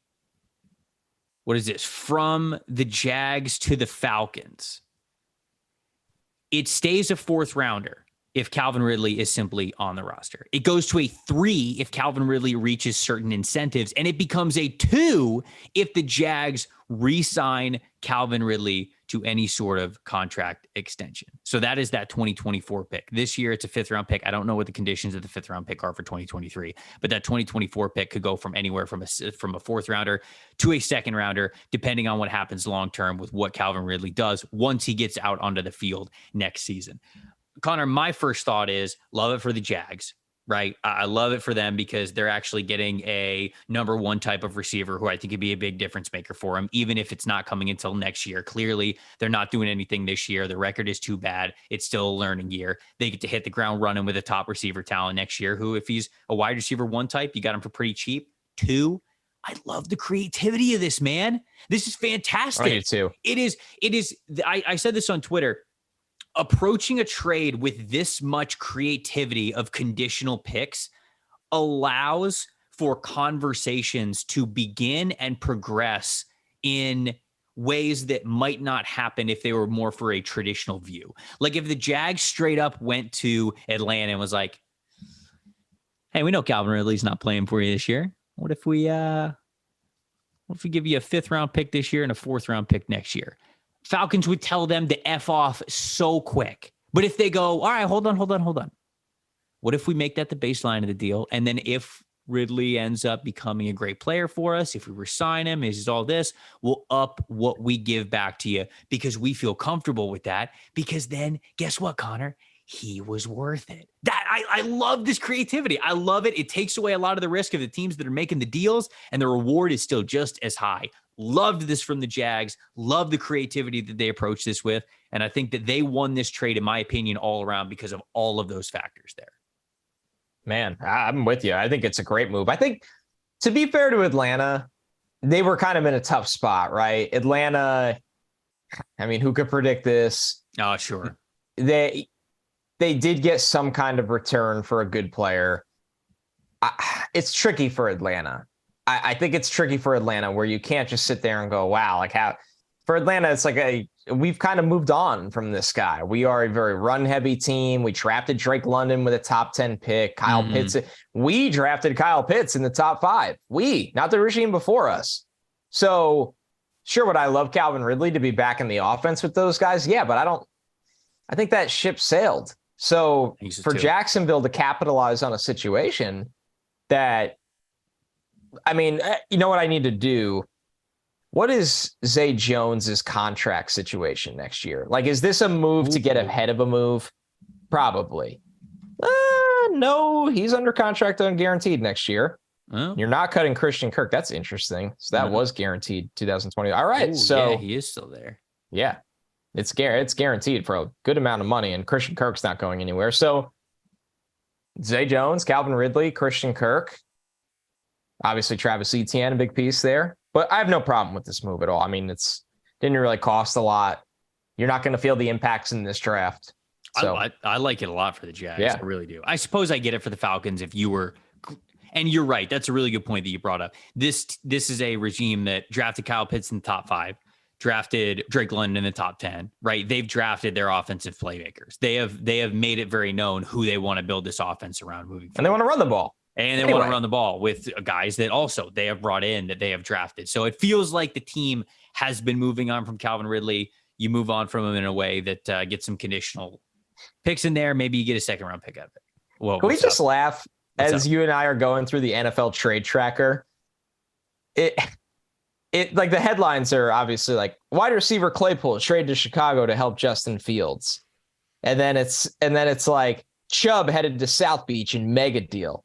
what is this, from the Jags to the Falcons. It stays a 4th rounder if Calvin Ridley is simply on the roster. It goes to a 3 if Calvin Ridley reaches certain incentives, and it becomes a 2 if the Jags re-sign Calvin Ridley to any sort of contract extension. So that is that 2024 pick. This year, it's a 5th round pick. I don't know what the conditions of the 5th round pick are for 2023, but that 2024 pick could go from anywhere from a 4th rounder to a 2nd rounder, depending on what happens long-term with what Calvin Ridley does once he gets out onto the field next season. Connor, my first thought is love it for the Jags, right? I love it for them because they're actually getting a number 1 type of receiver who I think could be a big difference maker for them, even if it's not coming until next year. Clearly, they're not doing anything this year. The record is too bad. It's still a learning year. They get to hit the ground running with a top receiver talent next year, who, if he's a wide receiver 1 type, you got him for pretty cheap. 2, I love the creativity of this, man. This is fantastic. I do too. It is. I said this on Twitter. Approaching a trade with this much creativity of conditional picks allows for conversations to begin and progress in ways that might not happen if they were more for a traditional view. Like if the Jags straight up went to Atlanta and was like, hey, we know Calvin Ridley's not playing for you this year. What if we give you a 5th round pick this year and a 4th round pick next year? Falcons would tell them to F off so quick. But if they go, all right, hold on. What if we make that the baseline of the deal? And then if Ridley ends up becoming a great player for us, if we resign him, is all this, we'll up what we give back to you because we feel comfortable with that. Because then guess what, Connor? He was worth it. I love this creativity. I love it. It takes away a lot of the risk of the teams that are making the deals, and the reward is still just as high. Loved this from the Jags. Love the creativity that they approach this with. And I think that they won this trade, in my opinion, all around because of all of those factors there. Man, I'm with you. I think it's a great move. I think, to be fair to Atlanta, they were kind of in a tough spot, right? Atlanta, I mean, who could predict this? Oh, sure. they did get some kind of return for a good player. It's tricky for Atlanta. I think it's tricky for Atlanta where you can't just sit there and go, wow, like how for Atlanta, it's like we've kind of moved on from this guy. We are a very run heavy team. We drafted Drake London with a top 10 pick. Kyle Pitts. We drafted Kyle Pitts in the top 5. Not the regime before us. So sure, would I love Calvin Ridley to be back in the offense with those guys? Yeah, but I think that ship sailed. So for Jacksonville to capitalize on a situation that, I mean, you know what I need to do? What is Zay Jones's contract situation next year? Like, is this a move to get ahead of a move? Probably. No, he's under contract unguaranteed next year. Oh. You're not cutting Christian Kirk. That's interesting. So that was guaranteed 2020. All right. So yeah, he is still there. Yeah. It's guaranteed for a good amount of money, and Christian Kirk's not going anywhere. So Zay Jones, Calvin Ridley, Christian Kirk, obviously Travis Etienne, a big piece there. But I have no problem with this move at all. I mean, didn't really cost a lot. You're not going to feel the impacts in this draft. So I like it a lot for the Jags. Yeah. I really do. I suppose I get it for the Falcons if you were, and you're right. That's a really good point that you brought up. This is a regime that drafted Kyle Pitts in the top 5, drafted Drake London in the top 10, right? They've drafted their offensive playmakers. They have made it very known who they want to build this offense around moving forward. And they want to run the ball. And they want to run the ball with guys that also they have brought in that they have drafted. So it feels like the team has been moving on from Calvin Ridley. You move on from him in a way that gets some conditional picks in there. Maybe you get a second round pick out of it. Well, can we just laugh as you and I are going through the NFL trade tracker? It like the headlines are obviously like wide receiver Claypool traded to Chicago to help Justin Fields. And then it's like Chubb headed to South Beach in mega deal.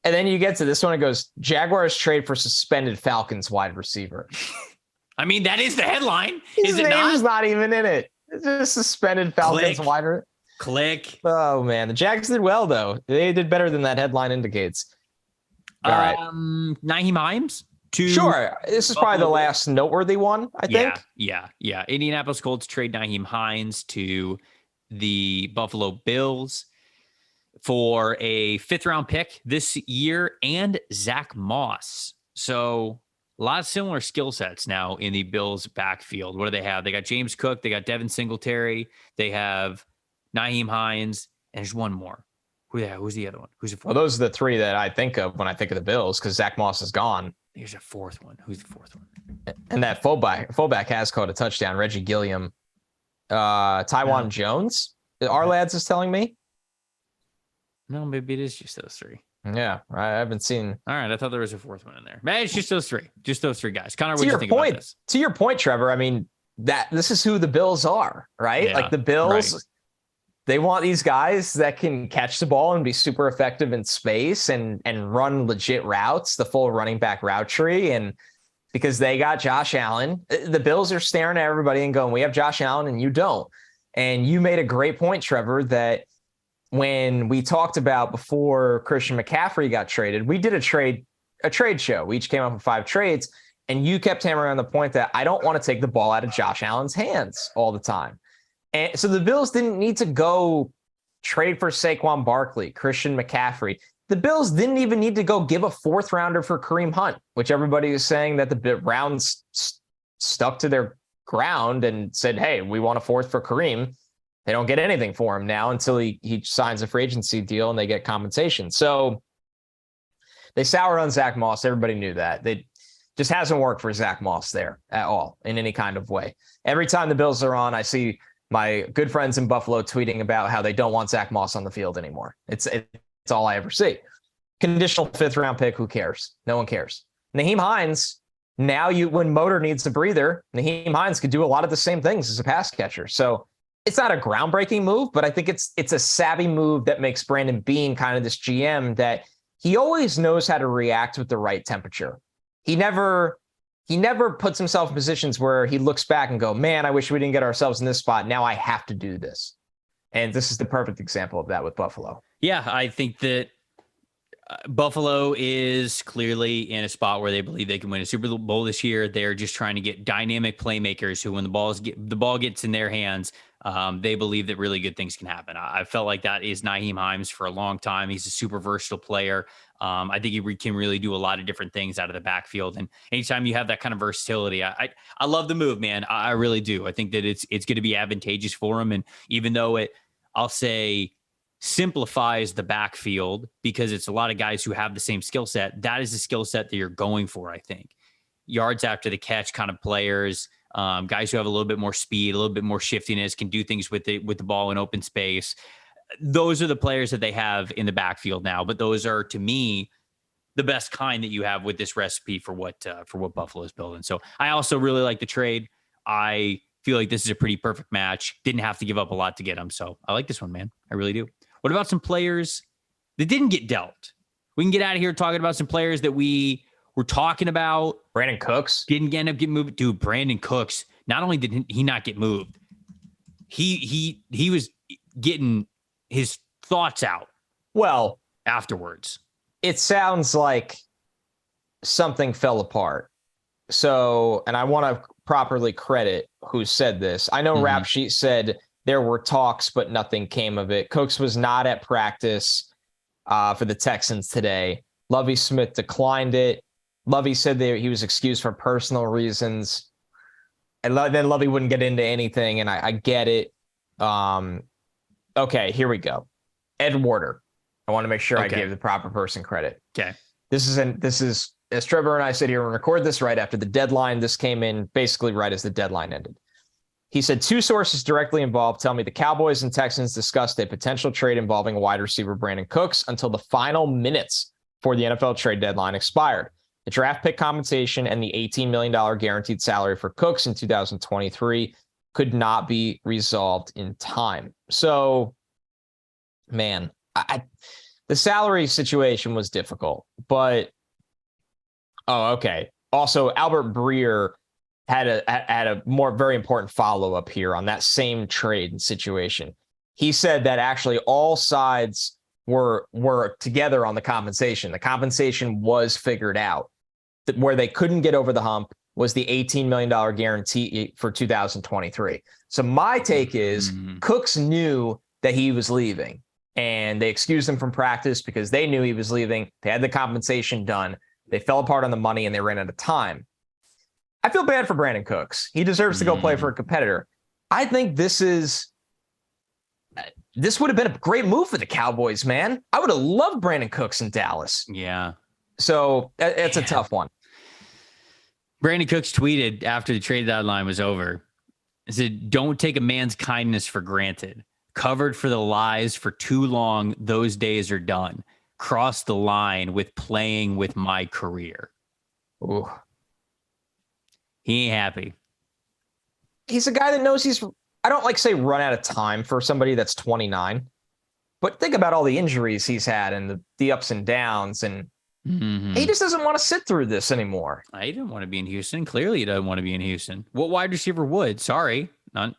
And then you get to this one, it goes, Jaguars trade for suspended Falcons wide receiver. I mean, that is the headline. His name is not even in it. It's just suspended Falcons wide receiver. Click. Oh, man. The Jags did well, though. They did better than that headline indicates. All right. Nyheim Hines? Sure. This is probably the last noteworthy one, I think. Yeah. Indianapolis Colts trade Nyheim Hines to the Buffalo Bills for a 5th-round pick this year and Zach Moss. So a lot of similar skill sets now in the Bills' backfield. What do they have? They got James Cook. They got Devin Singletary. They have Nyheim Hines. And there's one more. Who's the other one? Who's the fourth? Well, those are the 3 that I think of when I think of the Bills because Zach Moss is gone. There's a 4th one. Who's the 4th one? And that fullback has caught a touchdown. Reggie Gilliam. Tywan Jones, our lads is telling me. No, maybe it is just those 3. Yeah, I haven't seen. All right, I thought there was a 4th one in there. Man, it's just those 3. Just those 3 guys. Connor, what do you think about this? To your point, Trevor, I mean, this is who the Bills are, right? Yeah, like the Bills, They want these guys that can catch the ball and be super effective in space and run legit routes, the full running back route tree. And because they got Josh Allen, the Bills are staring at everybody and going, we have Josh Allen and you don't. And you made a great point, Trevor, that when we talked about before Christian McCaffrey got traded, we did a trade show. We each came up with 5 trades, and you kept hammering on the point that I don't want to take the ball out of Josh Allen's hands all the time. And so the Bills didn't need to go trade for Saquon Barkley, Christian McCaffrey. The Bills didn't even need to go give a 4th rounder for Kareem Hunt, which everybody is saying that the Browns stuck to their ground and said, hey, we want a 4th for Kareem. They don't get anything for him now until he signs a free agency deal and they get compensation. So they soured on Zach Moss. Everybody knew that. They just hasn't worked for Zach Moss there at all in any kind of way. Every time the Bills are on, I see my good friends in Buffalo tweeting about how they don't want Zach Moss on the field anymore. It's all I ever see. Conditional 5th round pick. Who cares? No one cares. Nyheim Hines. Now when Motor needs a breather, Nyheim Hines could do a lot of the same things as a pass catcher. So it's not a groundbreaking move, but I think it's a savvy move that makes Brandon Beane kind of this GM that he always knows how to react with the right temperature. He never puts himself in positions where he looks back and go, man, I wish we didn't get ourselves in this spot. Now I have to do this. And this is the perfect example of that with Buffalo. Yeah, I think that Buffalo is clearly in a spot where they believe they can win a Super Bowl this year. They're just trying to get dynamic playmakers who, when the ball gets in their hands, They believe that really good things can happen. I felt like that is Nyheim Hines for a long time. He's a super versatile player. I think he can really do a lot of different things out of the backfield. And anytime you have that kind of versatility, I love the move, man. I really do. I think that it's going to be advantageous for him. And even though I'll say simplifies the backfield because it's a lot of guys who have the same skill set, that is the skill set that you're going for, I think. Yards after the catch kind of players, guys who have a little bit more speed, a little bit more shiftiness, can do things with the ball in open space. Those are the players that they have in the backfield now. But those are, to me, the best kind that you have with this recipe for what Buffalo is building. So I also really like the trade. I feel like this is a pretty perfect match. Didn't have to give up a lot to get them. So I like this one, man. I really do. What about some players that didn't get dealt? We can get out of here talking about some players that we were talking about. Brandon Cooks didn't end up getting moved. Dude, Brandon Cooks, not only did he not get moved, he was getting his thoughts out. Well, afterwards. It sounds like something fell apart. So, and I want to properly credit who said this. I know Rap Sheet said there were talks, but nothing came of it. Cooks was not at practice for the Texans today. Lovie Smith declined it. Lovie said that he was excused for personal reasons. And then Lovie wouldn't get into anything, and I get it. Okay, here we go. Ed Warder. I want to make sure I gave the proper person credit. Okay. This is as Trevor and I sit here and record this right after the deadline. This came in basically right as the deadline ended. He said, 2 sources directly involved tell me the Cowboys and Texans discussed a potential trade involving wide receiver Brandon Cooks until the final minutes before the NFL trade deadline expired. The draft pick compensation and the $18 million guaranteed salary for Cooks in 2023 could not be resolved in time. So, man, the salary situation was difficult, but okay. Also, Albert Breer had a very important follow-up here on that same trade situation. He said that actually all sides were together on the compensation. The compensation was figured out. Where they couldn't get over the hump was the $18 million guarantee for 2023. So my take is Cooks knew that he was leaving, and they excused him from practice because they knew he was leaving. They had the compensation done. They fell apart on the money, and they ran out of time. I feel bad for Brandon Cooks. He deserves to go play for a competitor. I think this would have been a great move for the Cowboys, man. I would have loved Brandon Cooks in Dallas. Yeah. So it's a tough one. Brandon Cooks tweeted after the trade deadline was over. He said, "Don't take a man's kindness for granted. Covered for the lies for too long. Those days are done. Cross the line with playing with my career." Ooh. He ain't happy. He's a guy that knows I don't say run out of time for somebody that's 29, but think about all the injuries he's had and the ups and downs, and he just doesn't want to sit through this anymore. I didn't want to be in Houston. Clearly, he doesn't want to be in Houston. What wide receiver would? Sorry. It's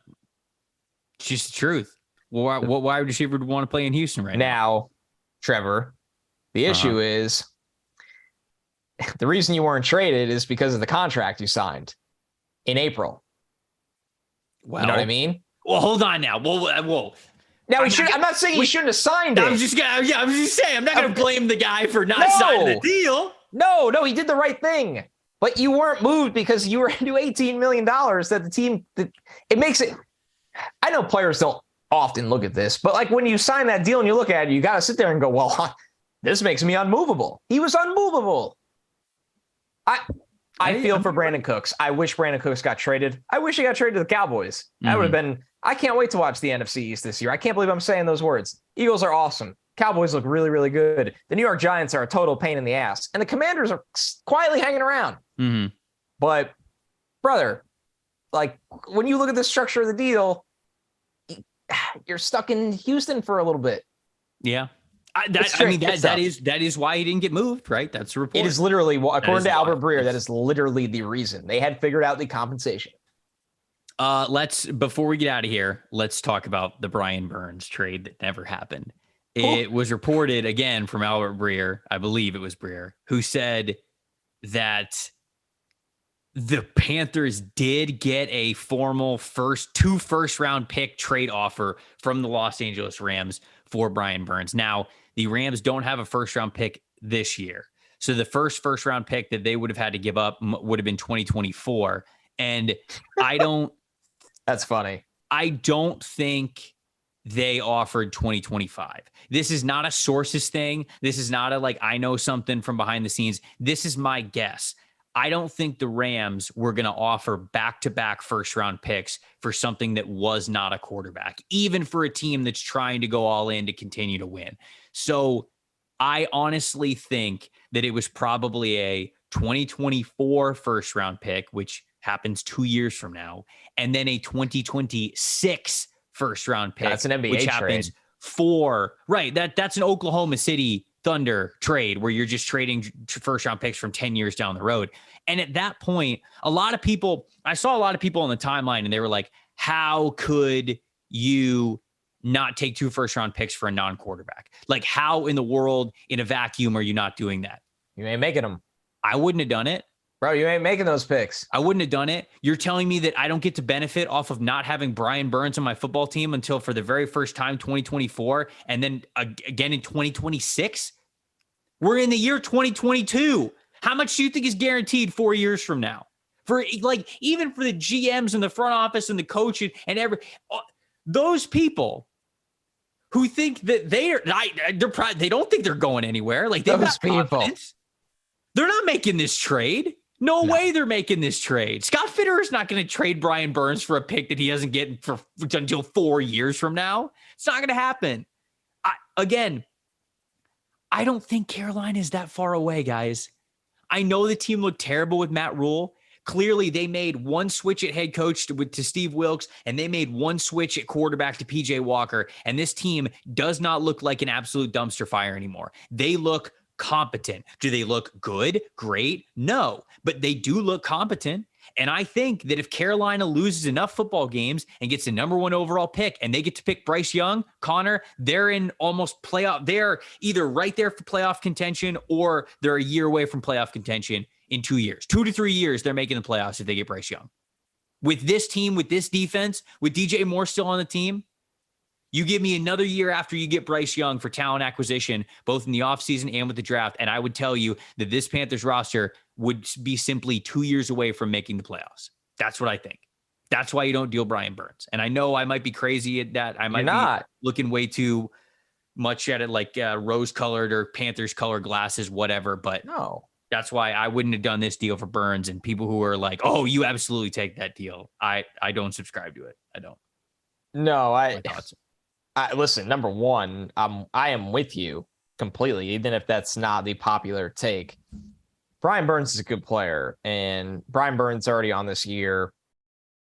just the truth. What wide receiver would want to play in Houston right now? Now, Trevor, the issue is the reason you weren't traded is because of the contract you signed in April. Well, you know what I mean? Well, hold on now. Whoa. Now I'm not saying he shouldn't have signed it. I was just saying, I'm not going to blame the guy for not signing the deal. No, he did the right thing. But you weren't moved because you were into $18 million that the team, it makes it, I know players don't often look at this, but when you sign that deal and you look at it, you got to sit there and go, well, this makes me unmovable. He was unmovable. I feel for Brandon Cooks. I wish Brandon Cooks got traded. I wish he got traded to the Cowboys. That would have been, I can't wait to watch the NFC East this year. I can't believe I'm saying those words. Eagles are awesome. Cowboys look really, really good. The New York Giants are a total pain in the ass. And the Commanders are quietly hanging around. But, brother, when you look at the structure of the deal, you're stuck in Houston for a little bit. Yeah. That is why he didn't get moved, right? That's the report. It is literally, according to Albert Breer, that is literally the reason. They had figured out the compensation. Before we get out of here, let's talk about the Brian Burns trade that never happened. It was reported again from Albert Breer, I believe it was Breer, who said that the Panthers did get a formal two first round pick trade offer from the Los Angeles Rams for Brian Burns. Now, the Rams don't have a first round pick this year. So the first round pick that they would have had to give up would have been 2024. And That's funny. I don't think they offered 2025. This is not a sources thing. This is not I know something from behind the scenes. This is my guess. I don't think the Rams were going to offer back-to-back first-round picks for something that was not a quarterback, even for a team that's trying to go all in to continue to win. So I honestly think that it was probably a 2024 first-round pick, which happens 2 years from now, and then a 2026 first-round pick. That's an NBA which trade. Happens that's an Oklahoma City Thunder trade where you're just trading first round picks from 10 years down the road. And at that point, I saw a lot of people on the timeline and they were like, how could you not take 2 first round picks for a non-quarterback? Like, how in the world in a vacuum are you not doing that? You ain't making them. I wouldn't have done it. Bro, you ain't making those picks. I wouldn't have done it. You're telling me that I don't get to benefit off of not having Brian Burns on my football team until for the very first time, 2024, and then again in 2026? We're in the year 2022. How much do you think is guaranteed 4 years from now? For even for the GMs and the front office and the coaches and those people who think that they don't think they're going anywhere. Like, they've got confidence. They're not making this trade. No way they're making this trade. Scott Fitterer is not going to trade Brian Burns for a pick that he doesn't get until 4 years from now. It's not going to happen. I don't think Carolina is that far away, guys. I know the team looked terrible with Matt Rule. Clearly, they made one switch at head coach to Steve Wilks, and they made one switch at quarterback to PJ Walker. And this team does not look like an absolute dumpster fire anymore. They look competent. Do they look good? Great? No, but they do look competent. And I think that if Carolina loses enough football games and gets the number 1 overall pick and they get to pick Bryce Young, Connor, they're in almost playoff. They're either right there for playoff contention or they're a year away from playoff contention in 2 years. 2 to 3 years, they're making the playoffs if they get Bryce Young. With this team, with this defense, with DJ Moore still on the team, you give me another year after you get Bryce Young for talent acquisition, both in the offseason and with the draft, and I would tell you that this Panthers roster would be simply 2 years away from making the playoffs. That's what I think. That's why you don't deal Brian Burns. And I know I might be crazy at that. I might be looking way too much at it like rose-colored or Panthers-colored glasses, whatever. But no, that's why I wouldn't have done this deal for Burns. And people who are like, oh, you absolutely take that deal. I don't subscribe to it. I don't. No, listen, number one, I am with you completely, even if that's not the popular take. Brian Burns is a good player, and Brian Burns already on this year,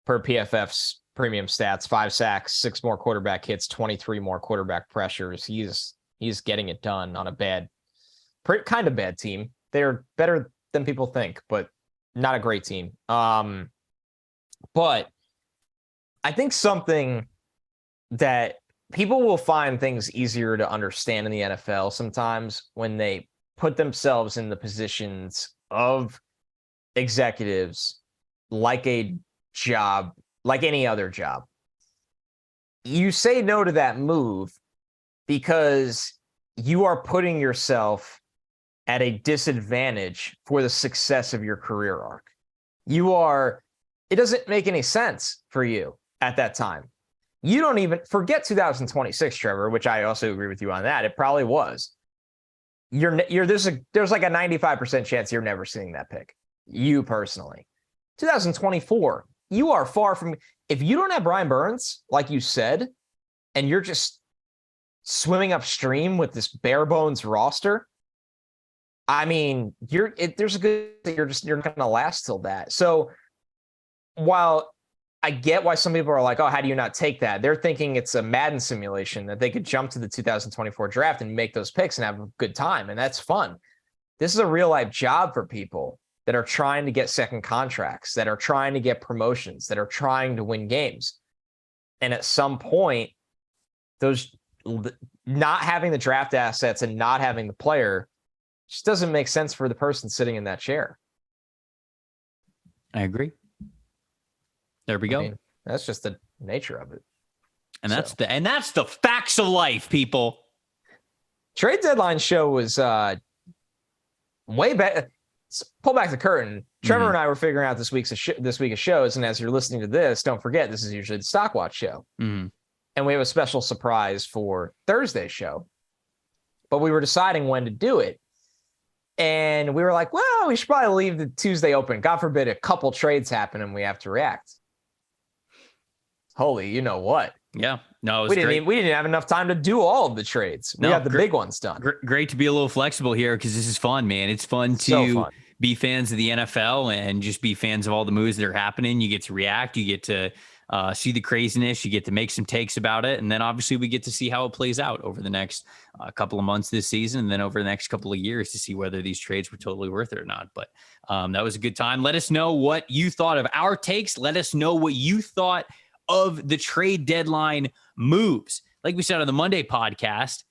per PFF's premium stats, 5 sacks, 6 more quarterback hits, 23 more quarterback pressures. He's getting it done on a kind of bad team. They're better than people think, but not a great team. But I think something that people will find things easier to understand in the NFL sometimes when they put themselves in the positions of executives like a job, like any other job. You say no to that move because you are putting yourself at a disadvantage for the success of your career arc. It doesn't make any sense for you at that time. You don't even forget 2026, Trevor, which I also agree with you on that. It probably was. There's like a 95% chance you're never seeing that pick. You personally. 2024, you are far from. If you don't have Brian Burns, like you said, and you're just swimming upstream with this bare bones roster, I mean, there's a good that you're not going to last till that. So while I get why some people are like, oh, how do you not take that? They're thinking it's a Madden simulation that they could jump to the 2024 draft and make those picks and have a good time. And that's fun. This is a real life job for people that are trying to get second contracts, that are trying to get promotions, that are trying to win games. And at some point, those not having the draft assets and not having the player just doesn't make sense for the person sitting in that chair. I agree. There we go. I mean, that's just the nature of it. And that's the facts of life, people. Trade deadline show was way better. Pull back the curtain. Trevor and I were figuring out this week of shows, and as you're listening to this, don't forget this is usually the Stock Watch show, and we have a special surprise for Thursday's show. But we were deciding when to do it, and we were like, "Well, we should probably leave the Tuesday open. God forbid a couple trades happen and we have to react." Holy, you know what? Yeah, no, we didn't have enough time to do all of the trades. We got the big ones done. Great to be a little flexible here because this is fun, man. It's fun to be fans of the NFL and just be fans of all the moves that are happening. You get to react. You get to see the craziness. You get to make some takes about it. And then obviously we get to see how it plays out over the next couple of months this season and then over the next couple of years to see whether these trades were totally worth it or not. But that was a good time. Let us know what you thought of our takes. Let us know what you thought of the trade deadline moves. Like we said on the Monday podcast,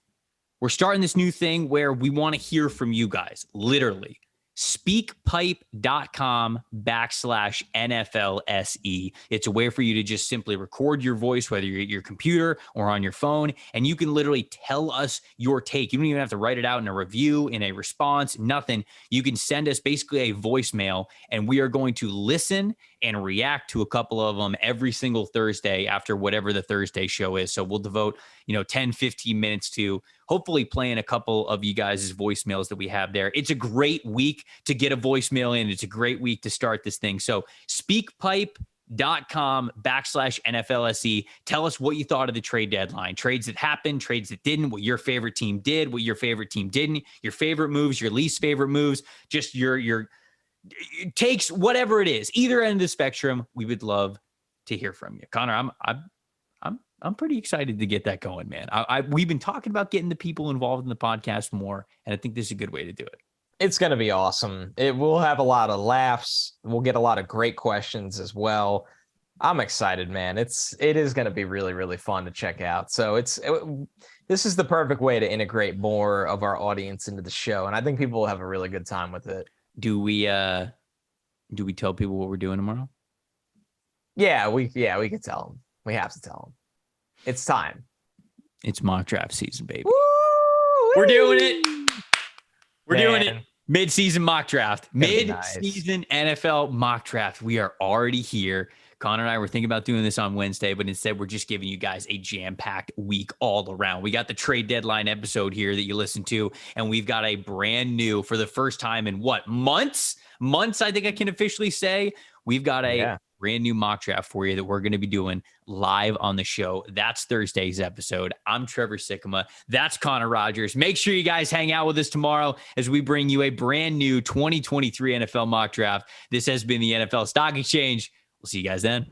we're starting this new thing where we want to hear from you guys, literally. Speakpipe.com/NFLSE. It's a way for you to just simply record your voice, whether you're at your computer or on your phone, and you can literally tell us your take. You don't even have to write it out in a review, in a response, nothing. You can send us basically a voicemail, and we are going to listen and react to a couple of them every single Thursday after whatever the Thursday show is. So we'll devote, 10, 15 minutes to hopefully playing a couple of you guys' voicemails that we have there. It's a great week to get a voicemail in. It's a great week to start this thing. So speakpipe.com/NFLSE. Tell us what you thought of the trade deadline. Trades that happened, trades that didn't, what your favorite team did, what your favorite team didn't, your favorite moves, your least favorite moves, just your takes, whatever it is, either end of the spectrum. We would love to hear from you. Connor, I'm pretty excited to get that going, man. We've been talking about getting the people involved in the podcast more, and I think this is a good way to do it. It's going to be awesome. We'll have a lot of laughs. We'll get a lot of great questions as well. I'm excited, man. It is going to be really, really fun to check out. So this is the perfect way to integrate more of our audience into the show, and I think people will have a really good time with it. Do we tell people what we're doing tomorrow? Yeah, we can tell them. We have to tell them. It's time. It's mock draft season, baby. Woo-wee! We're doing it. We're doing it. Mid-season mock draft. Mid-season NFL mock draft. We are already here. Connor and I were thinking about doing this on Wednesday, but instead we're just giving you guys a jam-packed week all around. We got the trade deadline episode here that you listen to, and we've got a brand new, for the first time in months, I think I can officially say, we've got a brand new mock draft for you that we're going to be doing live on the show. That's Thursday's episode. I'm Trevor Sikkema. That's Connor Rogers. Make sure you guys hang out with us tomorrow as we bring you a brand new 2023 NFL mock draft. This has been the NFL Stock Exchange. We'll see you guys then.